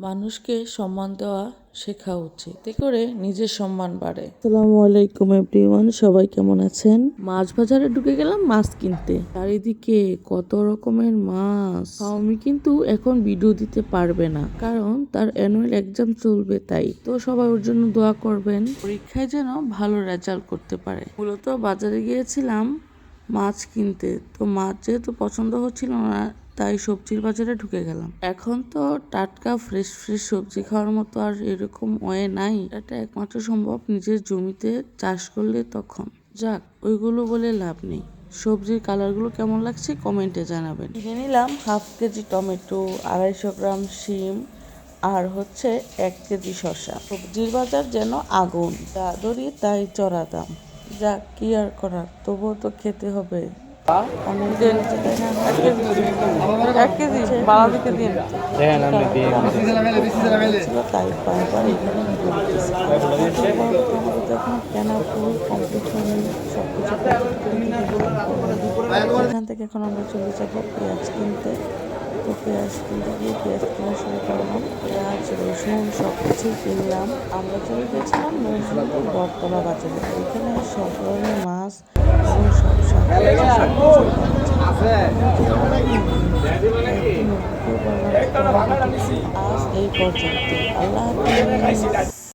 মানুষকে সম্মান দেওয়া শেখা উচিত, এতে করে নিজের সম্মান বাড়ে। আসসালামু আলাইকুম এভরিওয়ান, সবাই কেমন আছেন? মাছ বাজারে ঢুকে গেলাম মাছ কিনতে। চারিদিকে কত রকমের মাছ। আমি কিন্তু এখন ভিডিও দিতে পারবে না, কারণ তার অ্যানুয়াল এক্সাম চলবে, তাই তো সবাই ওর জন্য দোয়া করবেন, পরীক্ষায় যেন ভালো রেজাল্ট করতে পারে। মূলত বাজারে গিয়েছিলাম মাছ কিনতে, তো মাছ যেহেতু পছন্দ হচ্ছিল না, তাই সবজির বাজারে ঢুকে গেলাম। এখন তো টাটকা ফ্রেশ ফ্রেশ সবজি খাওয়ার মতো আর এরকম ওয়ে নাই। এটা একমাত্র সম্ভব নিজের জমিতে চাষ করলে, তখন যাক, ওইগুলো বলে লাভ নেই। সবজির কালারগুলো কেমন লাগছে কমেন্টে জানাবেন। কিনে নিলাম 1/2 কেজি টমেটো, 250 গ্রাম শিম, আর 1 কেজি শসা। সবজির বাজার যেন আগুন, যা ধরি তাই চড়া দাম। যাক, কি আর করার, তবুও তো খেতে হবে। তাই বারবার এখান থেকে এখন আমরা চলে যাবো পেঁয়াজ কিনতে। তো পেঁয়াজ কিনতে গিয়ে পেঁয়াজ কেনা শুরু করলাম। পেঁয়াজ, রসুন সব কিছুই কিনলাম। আমরা চলে গেছিলাম নরসিংদীর বটতলা বাজারে। এখানে সব ধরনের মাছ এবং সব আজ এই পর্যন্ত। আল্লাহ হাফেজ।